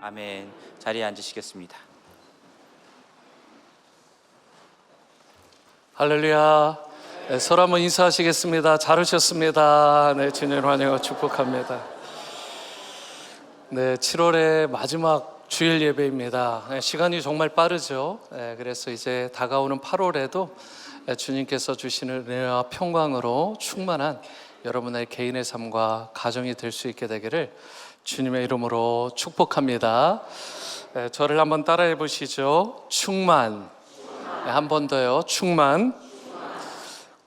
아멘. 자리에 앉으시겠습니다. 할렐루야. 네, 서로 한번 인사하시겠습니다. 잘 오셨습니다. 네, 주님 환영하고 축복합니다. 네, 7월의 마지막 주일 예배입니다. 네, 시간이 정말 빠르죠. 네, 그래서 이제 다가오는 8월에도 주님께서 주시는 은혜와 평강으로 충만한 여러분의 개인의 삶과 가정이 될 수 있게 되기를 주님의 이름으로 축복합니다. 네, 저를 한번 따라해 보시죠. 충만. 네, 한 번 더요. 충만.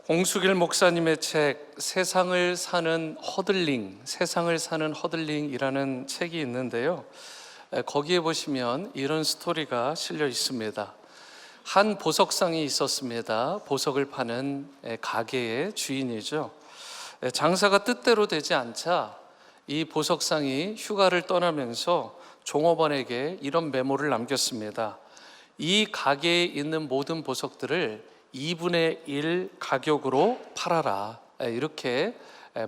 홍수길 목사님의 책 세상을 사는 허들링이라는 책이 있는데요, 거기에 보시면 이런 스토리가 실려 있습니다. 한 보석상이 있었습니다. 보석을 파는 가게의 주인이죠. 장사가 뜻대로 되지 않자 이 보석상이 휴가를 떠나면서 종업원에게 이런 메모를 남겼습니다. 이 가게에 있는 모든 보석들을 2분의 1 가격으로 팔아라, 이렇게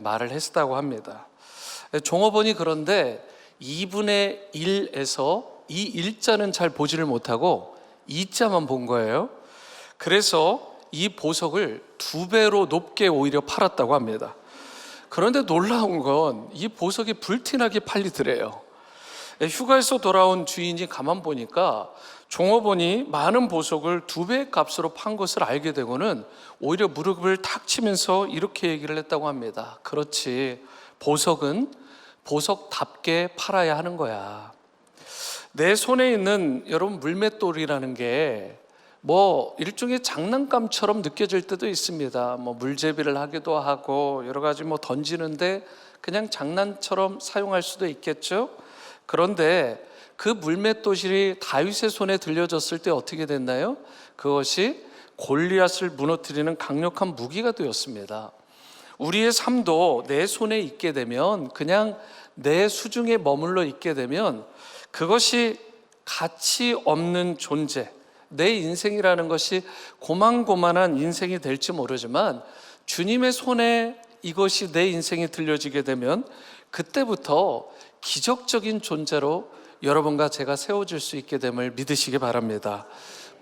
말을 했다고 합니다. 종업원이 그런데 2분의 1에서 이 일자는 잘 보지를 못하고 2자만 본 거예요. 그래서 이 보석을 2배로 높게 오히려 팔았다고 합니다. 그런데 놀라운 건 이 보석이 불티나게 팔리더래요. 휴가에서 돌아온 주인이 가만 보니까 종업원이 많은 보석을 2배의 값으로 판 것을 알게 되고는 오히려 무릎을 탁 치면서 이렇게 얘기를 했다고 합니다. 그렇지, 보석은 보석답게 팔아야 하는 거야. 내 손에 있는 여러분 물맷돌이라는 게 일종의 장난감처럼 느껴질 때도 있습니다. 물제비를 하기도 하고 여러 가지 던지는데 그냥 장난처럼 사용할 수도 있겠죠. 그런데 그 물맷돌이 다윗의 손에 들려졌을 때 어떻게 됐나요? 그것이 골리앗을 무너뜨리는 강력한 무기가 되었습니다. 우리의 삶도 내 손에 있게 되면, 그냥 내 수중에 머물러 있게 되면 그것이 가치 없는 존재, 내 인생이라는 것이 고만고만한 인생이 될지 모르지만 주님의 손에 이것이 내 인생이 들려지게 되면 그때부터 기적적인 존재로 여러분과 제가 세워질 수 있게 됨을 믿으시기 바랍니다.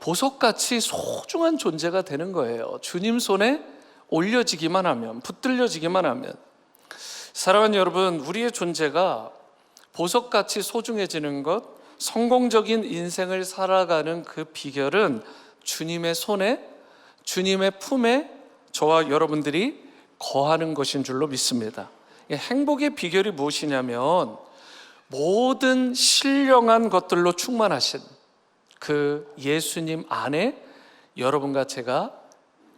보석같이 소중한 존재가 되는 거예요. 주님 손에 올려지기만 하면, 붙들려지기만 하면. 사랑하는 여러분, 우리의 존재가 보석같이 소중해지는 것, 성공적인 인생을 살아가는 그 비결은 주님의 손에, 주님의 품에 저와 여러분들이 거하는 것인 줄로 믿습니다. 행복의 비결이 무엇이냐면 모든 신령한 것들로 충만하신 그 예수님 안에 여러분과 제가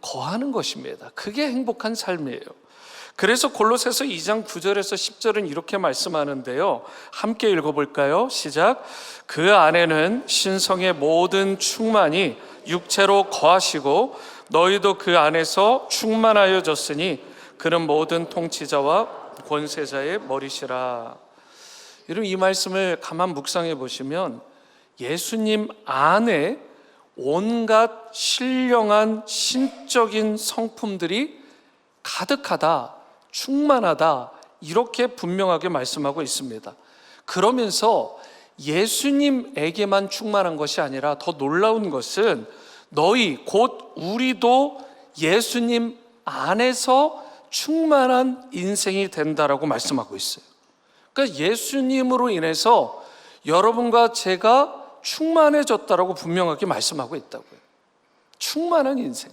거하는 것입니다. 그게 행복한 삶이에요. 그래서 골로새서 2장 9절에서 10절은 이렇게 말씀하는데요, 함께 읽어볼까요? 시작. 그 안에는 신성의 모든 충만이 육체로 거하시고 너희도 그 안에서 충만하여졌으니 그는 모든 통치자와 권세자의 머리시라. 여러분, 이 말씀을 가만 묵상해 보시면 예수님 안에 온갖 신령한 신적인 성품들이 가득하다, 충만하다, 이렇게 분명하게 말씀하고 있습니다. 그러면서 예수님에게만 충만한 것이 아니라 더 놀라운 것은 너희 곧 우리도 예수님 안에서 충만한 인생이 된다라고 말씀하고 있어요. 그러니까 예수님으로 인해서 여러분과 제가 충만해졌다라고 분명하게 말씀하고 있다고요. 충만한 인생.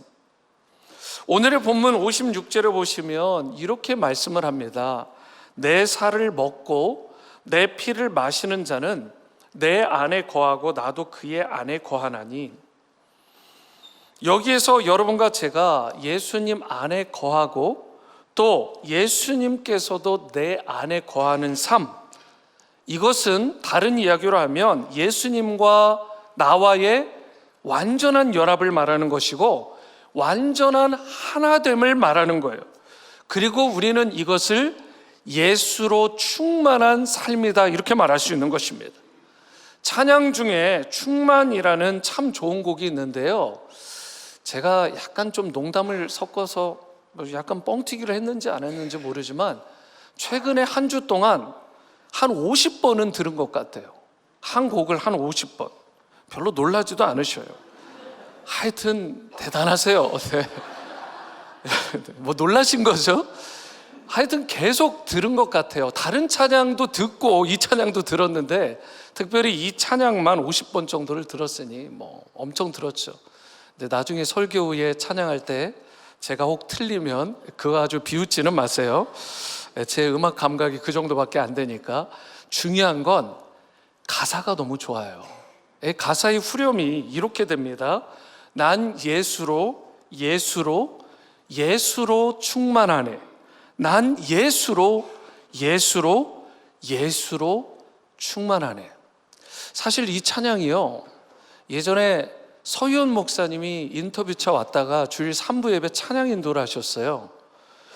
오늘의 본문 56절에 보시면 이렇게 말씀을 합니다. 내 살을 먹고 내 피를 마시는 자는 내 안에 거하고 나도 그의 안에 거하나니. 여기에서 여러분과 제가 예수님 안에 거하고 또 예수님께서도 내 안에 거하는 삶, 이것은 다른 이야기로 하면 예수님과 나와의 완전한 연합을 말하는 것이고 완전한 하나됨을 말하는 거예요. 그리고 우리는 이것을 예수로 충만한 삶이다, 이렇게 말할 수 있는 것입니다. 찬양 중에 충만이라는 참 좋은 곡이 있는데요, 제가 약간 좀 농담을 섞어서 뭐 약간 뻥튀기를 했는지 안 했는지 모르지만 최근에 한 주 동안 한 50번은 들은 것 같아요. 한 곡을 한 50번. 별로 놀라지도 않으셔요. 하여튼 대단하세요. 네. 뭐 놀라신 거죠? 하여튼 계속 들은 것 같아요. 다른 찬양도 듣고 이 찬양도 들었는데 특별히 이 찬양만 50번 정도를 들었으니 뭐 엄청 들었죠. 근데 나중에 설교 후에 찬양할 때 제가 혹 틀리면 그거 아주 비웃지는 마세요. 제 음악 감각이 그 정도밖에 안 되니까. 중요한 건 가사가 너무 좋아요. 가사의 후렴이 이렇게 됩니다. 난 예수로 충만하네. 난 예수로 충만하네. 사실 이 찬양이요, 예전에 서희원 목사님이 인터뷰차 왔다가 주일 3부 예배 찬양 인도를 하셨어요.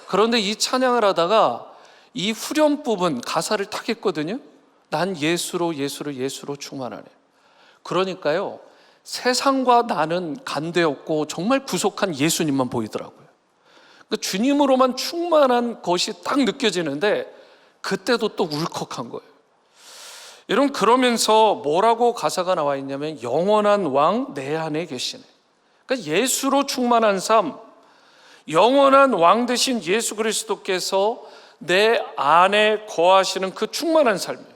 그런데 이 찬양을 하다가 이 후렴 부분 가사를 딱 했거든요. 난 예수로 충만하네. 그러니까요, 세상과 나는 간대없고 정말 구속한 예수님만 보이더라고요. 그러니까 주님으로만 충만한 것이 딱 느껴지는데 그때도 또 울컥한 거예요. 여러분, 그러면서 뭐라고 가사가 나와 있냐면 영원한 왕 내 안에 계시네. 그러니까 예수로 충만한 삶, 영원한 왕 되신 예수 그리스도께서 내 안에 거하시는 그 충만한 삶이에요.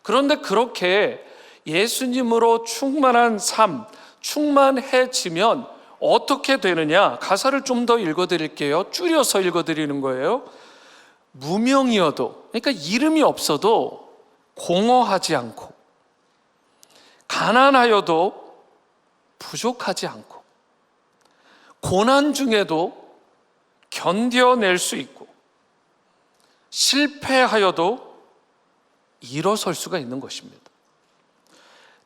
그런데 그렇게 예수님으로 충만한 삶, 충만해지면 어떻게 되느냐? 가사를 좀 더 읽어드릴게요. 줄여서 읽어드리는 거예요. 무명이어도, 그러니까 이름이 없어도 공허하지 않고, 가난하여도 부족하지 않고, 고난 중에도 견뎌낼 수 있고, 실패하여도 일어설 수가 있는 것입니다.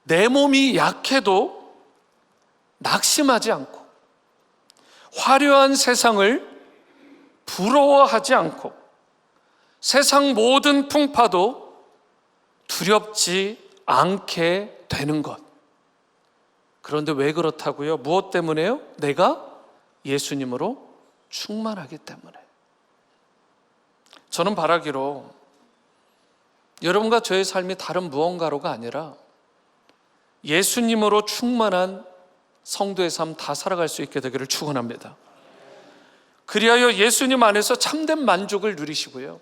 내 몸이 약해도 낙심하지 않고, 화려한 세상을 부러워하지 않고, 세상 모든 풍파도 두렵지 않게 되는 것. 그런데 왜 그렇다고요? 무엇 때문에요? 내가 예수님으로 충만하기 때문에. 저는 바라기로 여러분과 저의 삶이 다른 무언가로가 아니라 예수님으로 충만한 성도의 삶 다 살아갈 수 있게 되기를 축원합니다. 그리하여 예수님 안에서 참된 만족을 누리시고요,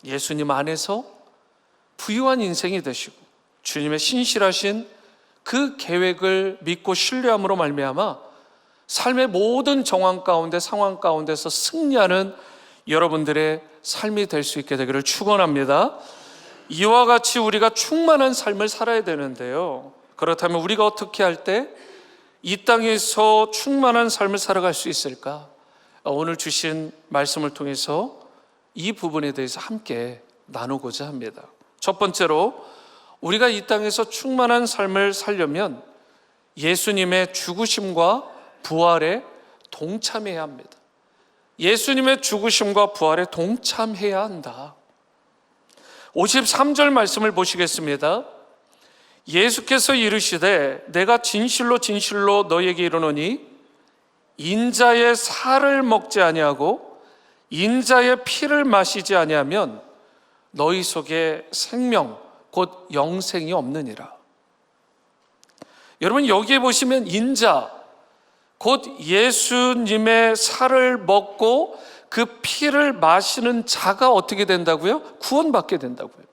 예수님 안에서 부유한 인생이 되시고 주님의 신실하신 그 계획을 믿고 신뢰함으로 말미암아 삶의 모든 정황 가운데, 상황 가운데서 승리하는 여러분들의 삶이 될 수 있게 되기를 축원합니다. 이와 같이 우리가 충만한 삶을 살아야 되는데요, 그렇다면 우리가 어떻게 할 때 이 땅에서 충만한 삶을 살아갈 수 있을까? 오늘 주신 말씀을 통해서 이 부분에 대해서 함께 나누고자 합니다. 첫 번째로, 우리가 이 땅에서 충만한 삶을 살려면 예수님의 죽으심과 부활에 동참해야 합니다. 예수님의 죽으심과 부활에 동참해야 한다. 53절 말씀을 보시겠습니다. 예수께서 이르시되 내가 진실로 진실로 너희에게 이르노니 인자의 살을 먹지 아니하고 인자의 피를 마시지 아니하면 너희 속에 생명 곧 영생이 없느니라. 여러분, 여기에 보시면 인자 곧 예수님의 살을 먹고 그 피를 마시는 자가 어떻게 된다고요? 구원받게 된다고요.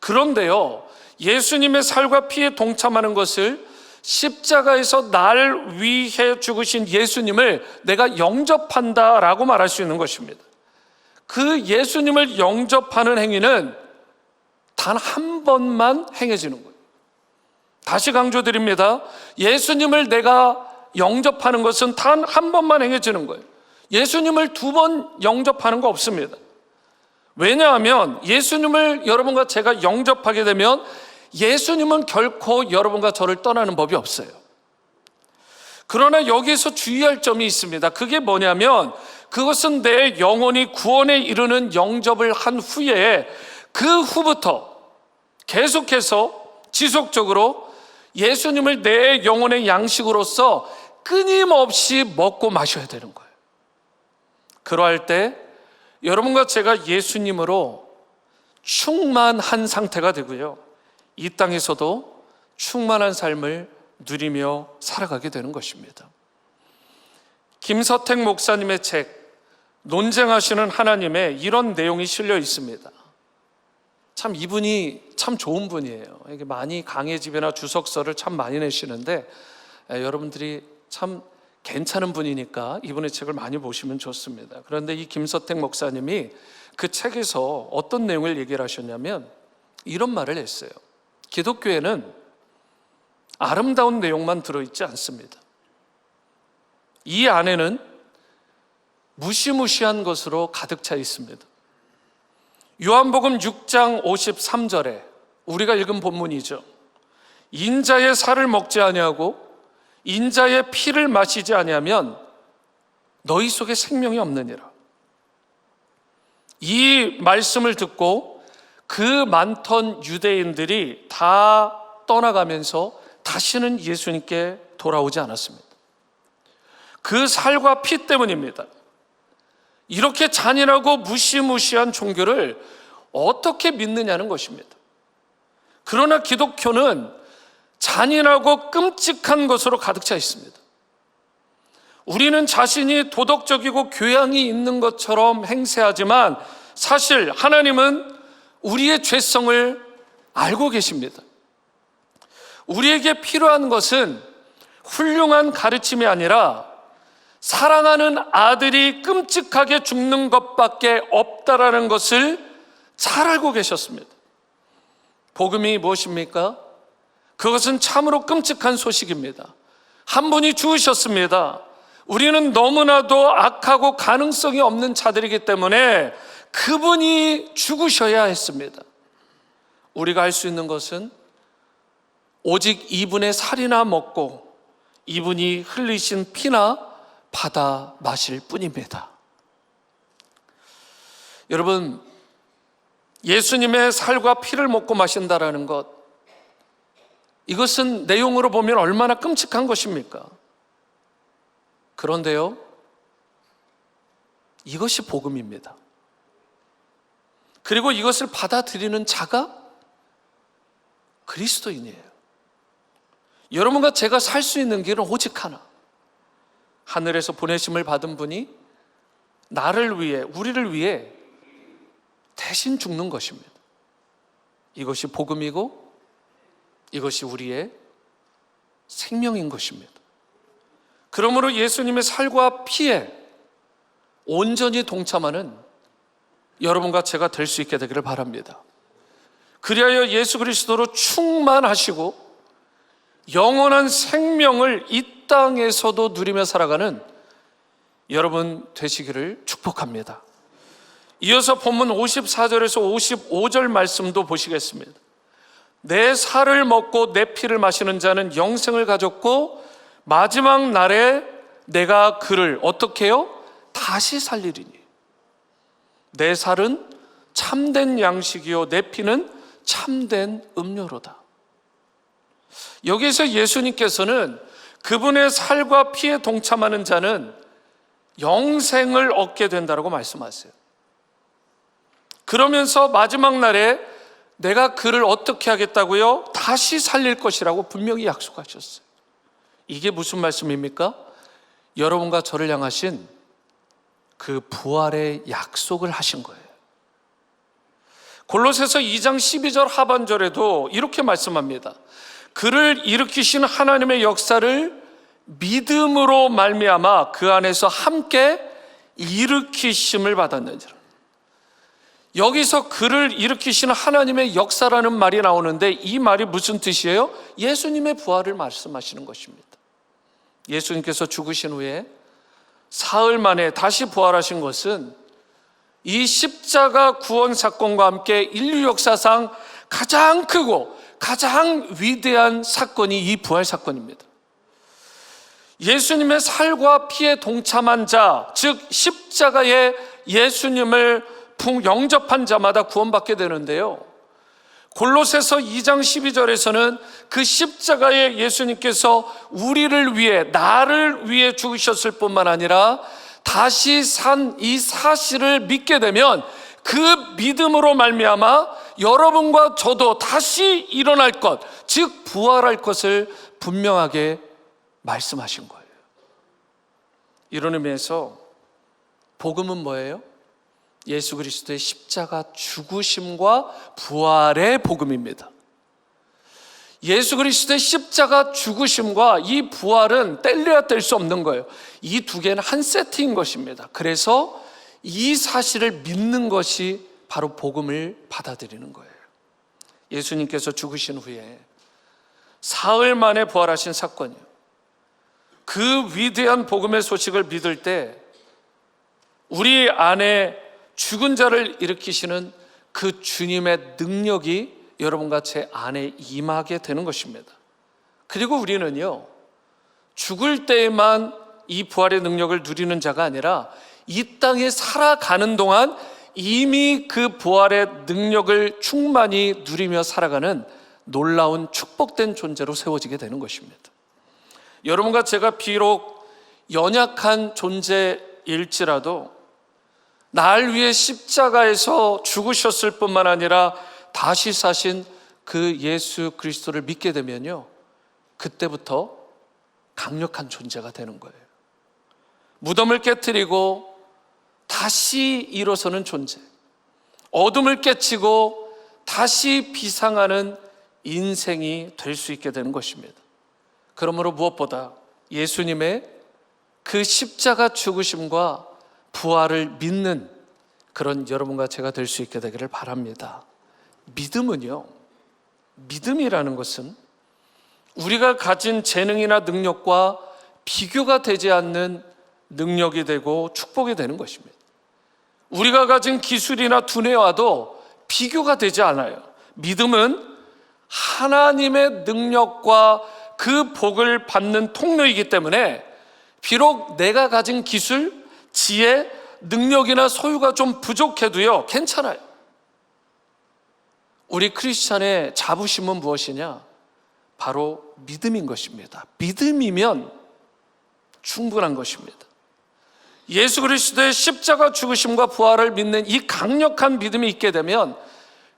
그런데요, 예수님의 살과 피에 동참하는 것을 십자가에서 날 위해 죽으신 예수님을 내가 영접한다라고 말할 수 있는 것입니다. 그 예수님을 영접하는 행위는 단 한 번만 행해지는 거예요. 다시 강조드립니다. 예수님을 내가 영접하는 것은 단 한 번만 행해지는 거예요. 예수님을 두 번 영접하는 거 없습니다. 왜냐하면 예수님을 여러분과 제가 영접하게 되면 예수님은 결코 여러분과 저를 떠나는 법이 없어요. 그러나 여기에서 주의할 점이 있습니다. 그게 뭐냐면 그것은 내 영혼이 구원에 이르는 영접을 한 후에 그 후부터 계속해서 지속적으로 예수님을 내 영혼의 양식으로서 끊임없이 먹고 마셔야 되는 거예요. 그러할 때 여러분과 제가 예수님으로 충만한 상태가 되고요, 이 땅에서도 충만한 삶을 누리며 살아가게 되는 것입니다. 김서택 목사님의 책 논쟁하시는 하나님에 이런 내용이 실려 있습니다. 참 이분이 참 좋은 분이에요. 이게 많이 강의 집이나 주석서를 참 많이 내시는데 여러분들이 참 괜찮은 분이니까 이분의 책을 많이 보시면 좋습니다. 그런데 이 김서택 목사님이 그 책에서 어떤 내용을 얘기를 하셨냐면 이런 말을 했어요. 기독교에는 아름다운 내용만 들어있지 않습니다. 이 안에는 무시무시한 것으로 가득 차 있습니다. 요한복음 6장 53절에 우리가 읽은 본문이죠. 인자의 살을 먹지 아니하고 인자의 피를 마시지 아니하면 너희 속에 생명이 없느니라. 이 말씀을 듣고 그 많던 유대인들이 다 떠나가면서 다시는 예수님께 돌아오지 않았습니다. 그 살과 피 때문입니다. 이렇게 잔인하고 무시무시한 종교를 어떻게 믿느냐는 것입니다. 그러나 기독교는 잔인하고 끔찍한 것으로 가득 차 있습니다. 우리는 자신이 도덕적이고 교양이 있는 것처럼 행세하지만 사실 하나님은 우리의 죄성을 알고 계십니다. 우리에게 필요한 것은 훌륭한 가르침이 아니라 사랑하는 아들이 끔찍하게 죽는 것밖에 없다라는 것을 잘 알고 계셨습니다. 복음이 무엇입니까? 그것은 참으로 끔찍한 소식입니다. 한 분이 죽으셨습니다. 우리는 너무나도 악하고 가능성이 없는 자들이기 때문에 그분이 죽으셔야 했습니다. 우리가 할 수 있는 것은 오직 이분의 살이나 먹고 이분이 흘리신 피나 받아 마실 뿐입니다. 여러분, 예수님의 살과 피를 먹고 마신다라는 것, 이것은 내용으로 보면 얼마나 끔찍한 것입니까? 그런데요, 이것이 복음입니다. 그리고 이것을 받아들이는 자가 그리스도인이에요. 여러분과 제가 살 수 있는 길은 오직 하나, 하늘에서 보내심을 받은 분이 나를 위해, 우리를 위해 대신 죽는 것입니다. 이것이 복음이고 이것이 우리의 생명인 것입니다. 그러므로 예수님의 살과 피에 온전히 동참하는 여러분과 제가 될 수 있게 되기를 바랍니다. 그리하여 예수 그리스도로 충만하시고 영원한 생명을 이 땅에서도 누리며 살아가는 여러분 되시기를 축복합니다. 이어서 본문 54절에서 55절 말씀도 보시겠습니다. 내 살을 먹고 내 피를 마시는 자는 영생을 가졌고 마지막 날에 내가 그를 어떻게 해요? 다시 살리리니. 내 살은 참된 양식이요 내 피는 참된 음료로다. 여기서 예수님께서는 그분의 살과 피에 동참하는 자는 영생을 얻게 된다고 말씀하세요. 그러면서 마지막 날에 내가 그를 어떻게 하겠다고요? 다시 살릴 것이라고 분명히 약속하셨어요. 이게 무슨 말씀입니까? 여러분과 저를 향하신 그 부활의 약속을 하신 거예요. 골로새서 2장 12절 하반절에도 이렇게 말씀합니다. 그를 일으키신 하나님의 역사를 믿음으로 말미암아 그 안에서 함께 일으키심을 받았느니라. 여기서 그를 일으키시는 하나님의 역사라는 말이 나오는데 이 말이 무슨 뜻이에요? 예수님의 부활을 말씀하시는 것입니다. 예수님께서 죽으신 후에 사흘 만에 다시 부활하신 것은 이 십자가 구원 사건과 함께 인류 역사상 가장 크고 가장 위대한 사건이 이 부활 사건입니다. 예수님의 살과 피에 동참한 자, 즉 십자가에 예수님을 영접한 자마다 구원받게 되는데요, 골로새서 2장 12절에서는 그 십자가에 예수님께서 우리를 위해, 나를 위해 죽으셨을 뿐만 아니라 다시 산 이 사실을 믿게 되면 그 믿음으로 말미암아 여러분과 저도 다시 일어날 것, 즉 부활할 것을 분명하게 말씀하신 거예요. 이런 의미에서 복음은 뭐예요? 예수 그리스도의 십자가 죽으심과 부활의 복음입니다. 예수 그리스도의 십자가 죽으심과 이 부활은 뗄래야 뗄 수 없는 거예요. 이 두 개는 한 세트인 것입니다. 그래서 이 사실을 믿는 것이 바로 복음을 받아들이는 거예요. 예수님께서 죽으신 후에 사흘 만에 부활하신 사건이요, 그 위대한 복음의 소식을 믿을 때 우리 안에 죽은 자를 일으키시는 그 주님의 능력이 여러분과 제 안에 임하게 되는 것입니다. 그리고 우리는요, 죽을 때에만 이 부활의 능력을 누리는 자가 아니라 이 땅에 살아가는 동안 이미 그 부활의 능력을 충만히 누리며 살아가는 놀라운 축복된 존재로 세워지게 되는 것입니다. 여러분과 제가 비록 연약한 존재일지라도 날 위해 십자가에서 죽으셨을 뿐만 아니라 다시 사신 그 예수 그리스도를 믿게 되면요, 그때부터 강력한 존재가 되는 거예요. 무덤을 깨트리고 다시 일어서는 존재, 어둠을 깨치고 다시 비상하는 인생이 될 수 있게 되는 것입니다. 그러므로 무엇보다 예수님의 그 십자가 죽으심과 부활을 믿는 그런 여러분과 제가 될 수 있게 되기를 바랍니다. 믿음은요, 믿음이라는 것은 우리가 가진 재능이나 능력과 비교가 되지 않는 능력이 되고 축복이 되는 것입니다. 우리가 가진 기술이나 두뇌와도 비교가 되지 않아요. 믿음은 하나님의 능력과 그 복을 받는 통로이기 때문에 비록 내가 가진 기술, 지혜, 능력이나 소유가 좀 부족해도요, 괜찮아요. 우리 크리스찬의 자부심은 무엇이냐? 바로 믿음인 것입니다. 믿음이면 충분한 것입니다. 예수 그리스도의 십자가 죽으심과 부활을 믿는 이 강력한 믿음이 있게 되면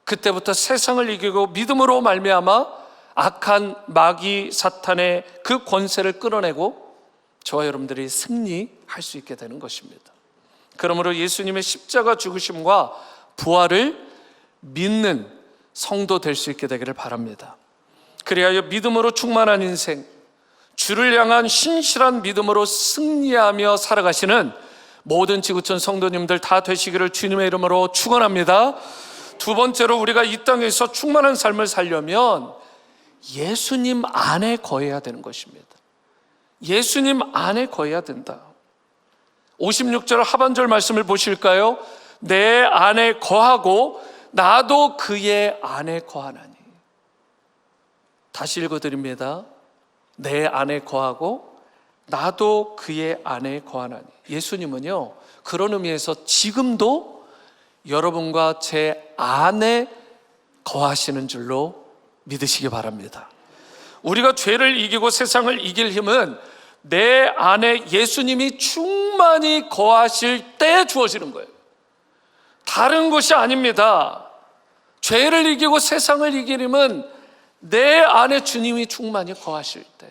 그때부터 세상을 이기고 믿음으로 말미암아 악한 마귀 사탄의 그 권세를 끌어내고 저와 여러분들이 승리할 수 있게 되는 것입니다. 그러므로 예수님의 십자가 죽으심과 부활을 믿는 성도 될 수 있게 되기를 바랍니다. 그리하여 믿음으로 충만한 인생, 주를 향한 신실한 믿음으로 승리하며 살아가시는 모든 지구촌 성도님들 다 되시기를 주님의 이름으로 축원합니다. 두 번째로, 우리가 이 땅에서 충만한 삶을 살려면 예수님 안에 거해야 되는 것입니다. 예수님 안에 거해야 된다. 56절 하반절 말씀을 보실까요? 내 안에 거하고 나도 그의 안에 거하나니. 다시 읽어드립니다. 내 안에 거하고 나도 그의 안에 거하나니. 예수님은요, 그런 의미에서 지금도 여러분과 제 안에 거하시는 줄로 믿으시기 바랍니다. 우리가 죄를 이기고 세상을 이길 힘은 내 안에 예수님이 충만히 거하실 때 주어지는 거예요. 다른 것이 아닙니다. 죄를 이기고 세상을 이길 힘은 내 안에 주님이 충만히 거하실 때,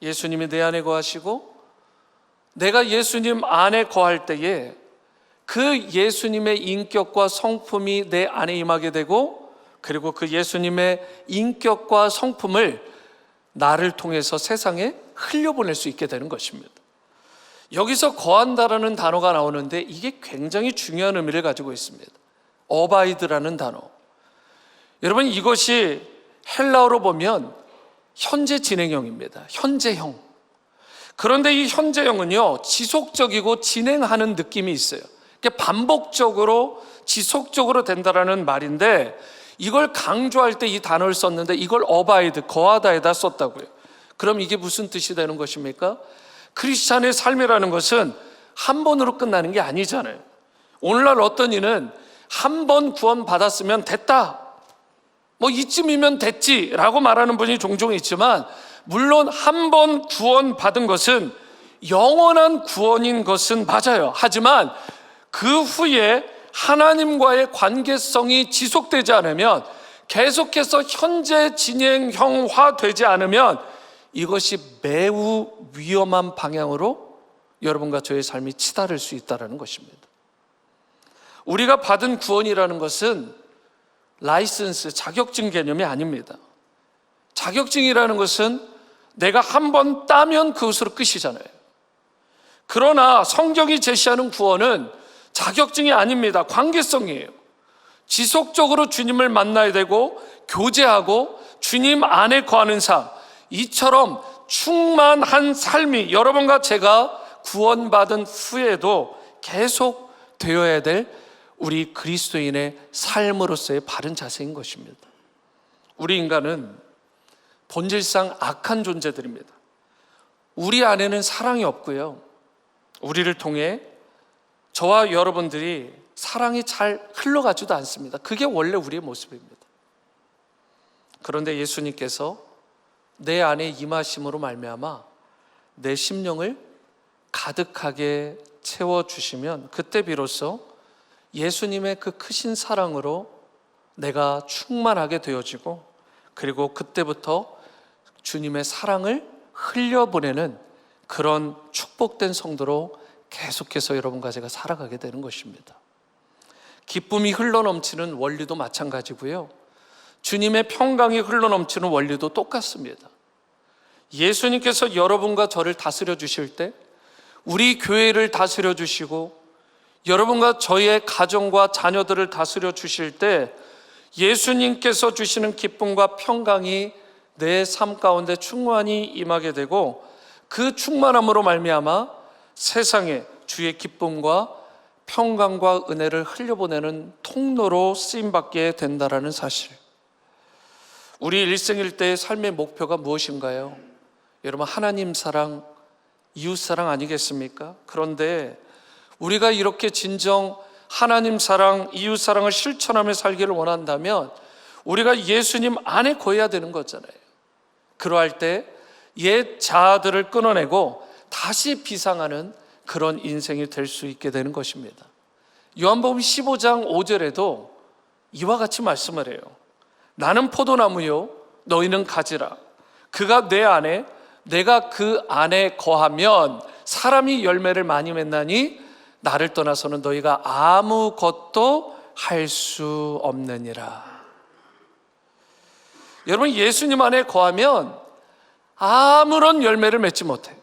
예수님이 내 안에 거하시고 내가 예수님 안에 거할 때에 그 예수님의 인격과 성품이 내 안에 임하게 되고, 그리고 그 예수님의 인격과 성품을 나를 통해서 세상에 흘려보낼 수 있게 되는 것입니다. 여기서 거한다라는 단어가 나오는데 이게 굉장히 중요한 의미를 가지고 있습니다. 어바이드라는 단어. 여러분, 이것이 헬라어로 보면 현재 진행형입니다. 현재형. 그런데 이 현재형은요, 지속적이고 진행하는 느낌이 있어요. 반복적으로 지속적으로 된다라는 말인데, 이걸 강조할 때 이 단어를 썼는데 이걸 어바이드, 거하다에다 썼다고요. 그럼 이게 무슨 뜻이 되는 것입니까? 크리스찬의 삶이라는 것은 한 번으로 끝나는 게 아니잖아요. 오늘날 어떤 이는 한 번 구원 받았으면 됐다, 뭐 이쯤이면 됐지라고 말하는 분이 종종 있지만, 물론 한 번 구원 받은 것은 영원한 구원인 것은 맞아요. 하지만 그 후에 하나님과의 관계성이 지속되지 않으면, 계속해서 현재 진행형화되지 않으면 이것이 매우 위험한 방향으로 여러분과 저의 삶이 치달을 수 있다는 것입니다. 우리가 받은 구원이라는 것은 라이선스, 자격증 개념이 아닙니다. 자격증이라는 것은 내가 한 번 따면 그것으로 끝이잖아요. 그러나 성경이 제시하는 구원은 자격증이 아닙니다. 관계성이에요. 지속적으로 주님을 만나야 되고 교제하고 주님 안에 거하는 삶, 이처럼 충만한 삶이 여러분과 제가 구원받은 후에도 계속 되어야 될 우리 그리스도인의 삶으로서의 바른 자세인 것입니다. 우리 인간은 본질상 악한 존재들입니다. 우리 안에는 사랑이 없고요, 우리를 통해 저와 여러분들이 사랑이 잘 흘러가지도 않습니다. 그게 원래 우리의 모습입니다. 그런데 예수님께서 내 안에 임하심으로 말미암아 내 심령을 가득하게 채워주시면, 그때 비로소 예수님의 그 크신 사랑으로 내가 충만하게 되어지고, 그리고 그때부터 주님의 사랑을 흘려보내는 그런 축복된 성도로 계속해서 여러분과 제가 살아가게 되는 것입니다. 기쁨이 흘러넘치는 원리도 마찬가지고요, 주님의 평강이 흘러넘치는 원리도 똑같습니다. 예수님께서 여러분과 저를 다스려 주실 때, 우리 교회를 다스려 주시고 여러분과 저의 가정과 자녀들을 다스려 주실 때, 예수님께서 주시는 기쁨과 평강이 내 삶 가운데 충만히 임하게 되고, 그 충만함으로 말미암아 세상에 주의 기쁨과 평강과 은혜를 흘려보내는 통로로 쓰임받게 된다라는 사실. 우리 일생일대의 삶의 목표가 무엇인가요? 여러분, 하나님 사랑, 이웃 사랑 아니겠습니까? 그런데 우리가 이렇게 진정 하나님 사랑, 이웃 사랑을 실천하며 살기를 원한다면 우리가 예수님 안에 거해야 되는 거잖아요. 그러할 때 옛 자아들을 끊어내고 다시 비상하는 그런 인생이 될 수 있게 되는 것입니다. 요한복음 15장 5절에도 이와 같이 말씀을 해요. 나는 포도나무요 너희는 가지라. 그가 내 안에 내가 그 안에 거하면 사람이 열매를 많이 맺나니 나를 떠나서는 너희가 아무것도 할 수 없느니라. 여러분, 예수님 안에 거하면 아무런 열매를 맺지 못해요.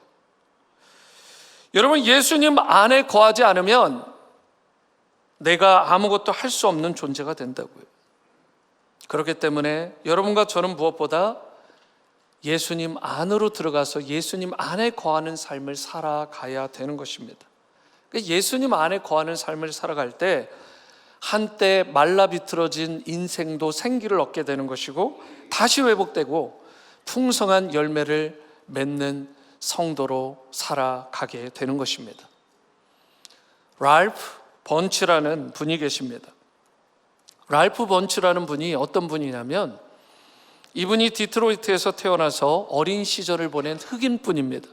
여러분, 예수님 안에 거하지 않으면 내가 아무것도 할 수 없는 존재가 된다고요. 그렇기 때문에 여러분과 저는 무엇보다 예수님 안으로 들어가서 예수님 안에 거하는 삶을 살아가야 되는 것입니다. 예수님 안에 거하는 삶을 살아갈 때 한때 말라 비틀어진 인생도 생기를 얻게 되는 것이고, 다시 회복되고 풍성한 열매를 맺는 성도로 살아가게 되는 것입니다. 랄프 번치라는 분이 계십니다. 랄프 번치라는 분이 어떤 분이냐면, 이분이 디트로이트에서 태어나서 어린 시절을 보낸 흑인분입니다.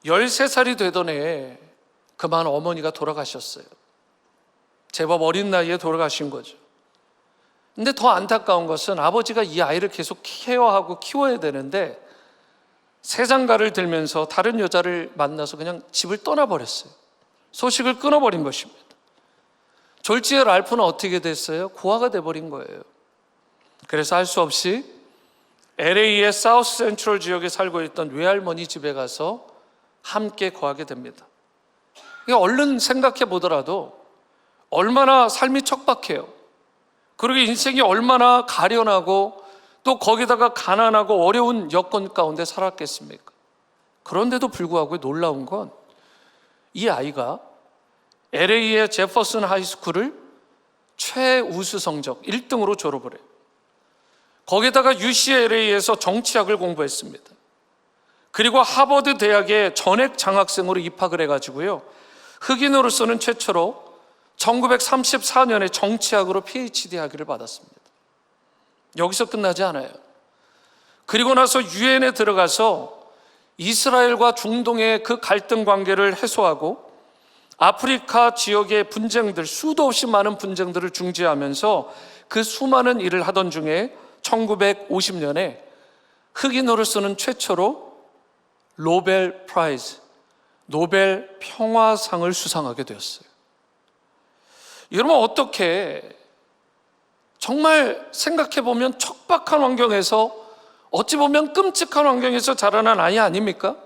13살이 되던 해에 그만 어머니가 돌아가셨어요. 제법 어린 나이에 돌아가신 거죠. 근데 더 안타까운 것은 아버지가 이 아이를 계속 케어하고 키워야 되는데 세장가를 들면서 다른 여자를 만나서 그냥 집을 떠나버렸어요. 소식을 끊어버린 것입니다. 졸지에 랄프는 어떻게 됐어요? 고아가 돼버린 거예요. 그래서 할 수 없이 LA의 사우스 센트럴 지역에 살고 있던 외할머니 집에 가서 함께 거하게 됩니다. 얼른 생각해 보더라도 얼마나 삶이 척박해요. 그리고 인생이 얼마나 가련하고 또 거기다가 가난하고 어려운 여건 가운데 살았겠습니까? 그런데도 불구하고 놀라운 건 이 아이가 LA의 제퍼슨 하이스쿨을 최우수 성적 1등으로 졸업을 해요. 거기다가 UCLA에서 정치학을 공부했습니다. 그리고 하버드 대학에 전액 장학생으로 입학을 해가지고요, 흑인으로서는 최초로 1934년에 정치학으로 PhD 학위를 받았습니다. 여기서 끝나지 않아요. 그리고 나서 유엔에 들어가서 이스라엘과 중동의 그 갈등 관계를 해소하고 아프리카 지역의 분쟁들, 수도 없이 많은 분쟁들을 중지하면서 그 수많은 일을 하던 중에 1950년에 흑인으로서는 최초로 노벨 프라이즈, 노벨 평화상을 수상하게 되었어요. 여러분, 어떻게 정말 생각해보면 척박한 환경에서, 어찌 보면 끔찍한 환경에서 자라난 아이 아닙니까?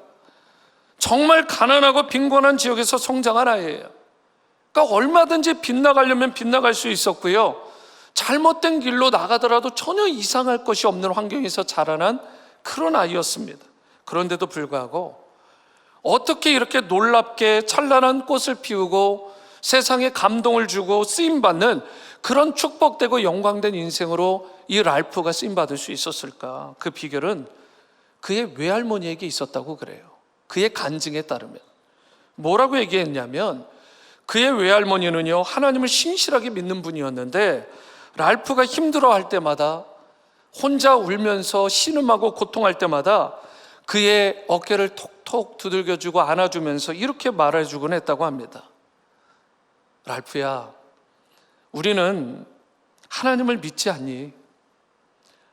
정말 가난하고 빈곤한 지역에서 성장한 아이예요. 그러니까 얼마든지 빗나가려면 빗나갈 수 있었고요, 잘못된 길로 나가더라도 전혀 이상할 것이 없는 환경에서 자라난 그런 아이였습니다. 그런데도 불구하고 어떻게 이렇게 놀랍게 찬란한 꽃을 피우고 세상에 감동을 주고 쓰임받는 그런 축복되고 영광된 인생으로 이 랄프가 쓰임받을 수 있었을까? 그 비결은 그의 외할머니에게 있었다고 그래요. 그의 간증에 따르면 뭐라고 얘기했냐면, 그의 외할머니는요, 하나님을 신실하게 믿는 분이었는데 랄프가 힘들어할 때마다, 혼자 울면서 신음하고 고통할 때마다 그의 어깨를 톡톡 두들겨주고 안아주면서 이렇게 말해주곤 했다고 합니다. 랄프야, 우리는 하나님을 믿지 않니?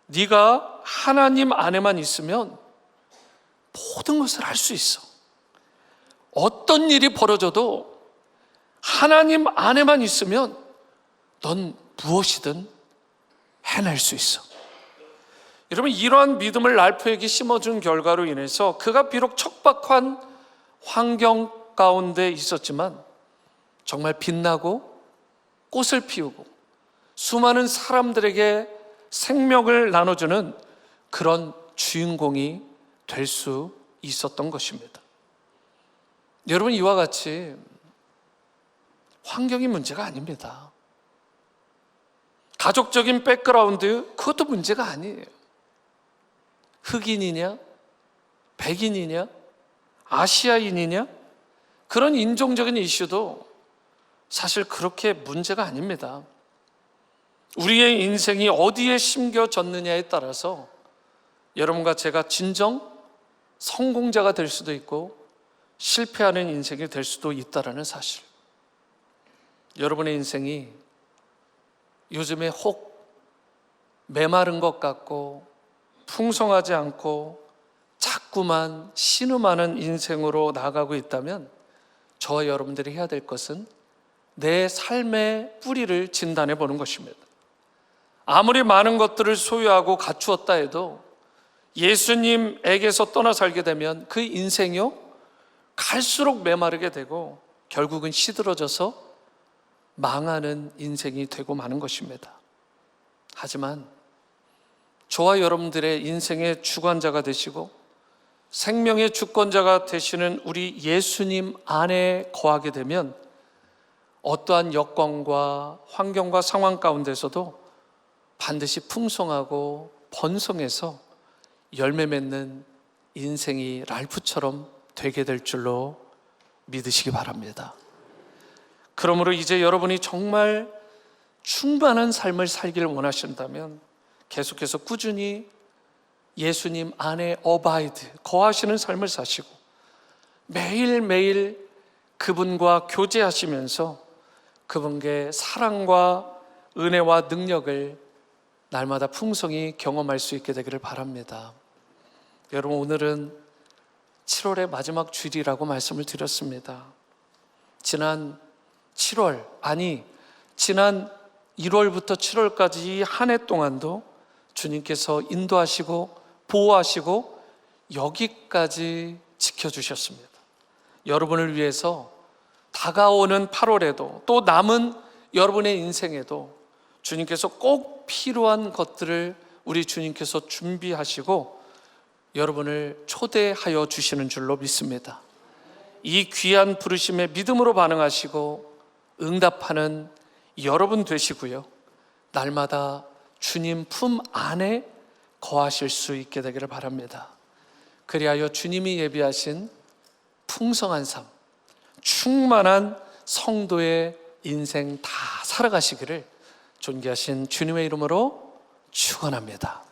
네가 하나님 안에만 있으면 모든 것을 할 수 있어. 어떤 일이 벌어져도 하나님 안에만 있으면 넌 무엇이든 해낼 수 있어. 여러분, 이러한 믿음을 랄프에게 심어준 결과로 인해서 그가 비록 척박한 환경 가운데 있었지만 정말 빛나고 꽃을 피우고 수많은 사람들에게 생명을 나눠주는 그런 주인공이 될 수 있었던 것입니다. 여러분, 이와 같이 환경이 문제가 아닙니다. 가족적인 백그라운드, 그것도 문제가 아니에요. 흑인이냐, 백인이냐, 아시아인이냐, 그런 인종적인 이슈도 사실 그렇게 문제가 아닙니다. 우리의 인생이 어디에 심겨졌느냐에 따라서 여러분과 제가 진정 성공자가 될 수도 있고 실패하는 인생이 될 수도 있다는 사실. 여러분의 인생이 요즘에 혹 메마른 것 같고 풍성하지 않고 자꾸만 신음하는 인생으로 나아가고 있다면 저와 여러분들이 해야 될 것은 내 삶의 뿌리를 진단해 보는 것입니다. 아무리 많은 것들을 소유하고 갖추었다 해도 예수님에게서 떠나 살게 되면 그 인생이요, 갈수록 메마르게 되고 결국은 시들어져서 망하는 인생이 되고 마는 것입니다. 하지만 저와 여러분들의 인생의 주관자가 되시고 생명의 주권자가 되시는 우리 예수님 안에 거하게 되면 어떠한 여건과 환경과 상황 가운데서도 반드시 풍성하고 번성해서 열매 맺는 인생이 랄프처럼 되게 될 줄로 믿으시기 바랍니다. 그러므로 이제 여러분이 정말 충만한 삶을 살기를 원하신다면 계속해서 꾸준히 예수님 안에 어바이드, 거하시는 삶을 사시고 매일매일 그분과 교제하시면서 그분께 사랑과 은혜와 능력을 날마다 풍성히 경험할 수 있게 되기를 바랍니다. 여러분, 오늘은 7월의 마지막 주일이라고 말씀을 드렸습니다. 지난 7월, 지난 1월부터 7월까지 한 해 동안도 주님께서 인도하시고 보호하시고 여기까지 지켜주셨습니다. 여러분을 위해서 다가오는 8월에도 또 남은 여러분의 인생에도 주님께서 꼭 필요한 것들을 우리 주님께서 준비하시고 여러분을 초대하여 주시는 줄로 믿습니다. 이 귀한 부르심에 믿음으로 반응하시고 응답하는 여러분 되시고요, 날마다 주님 품 안에 거하실 수 있게 되기를 바랍니다. 그리하여 주님이 예비하신 풍성한 삶, 충만한 성도의 인생 다 살아가시기를 존귀하신 주님의 이름으로 축원합니다.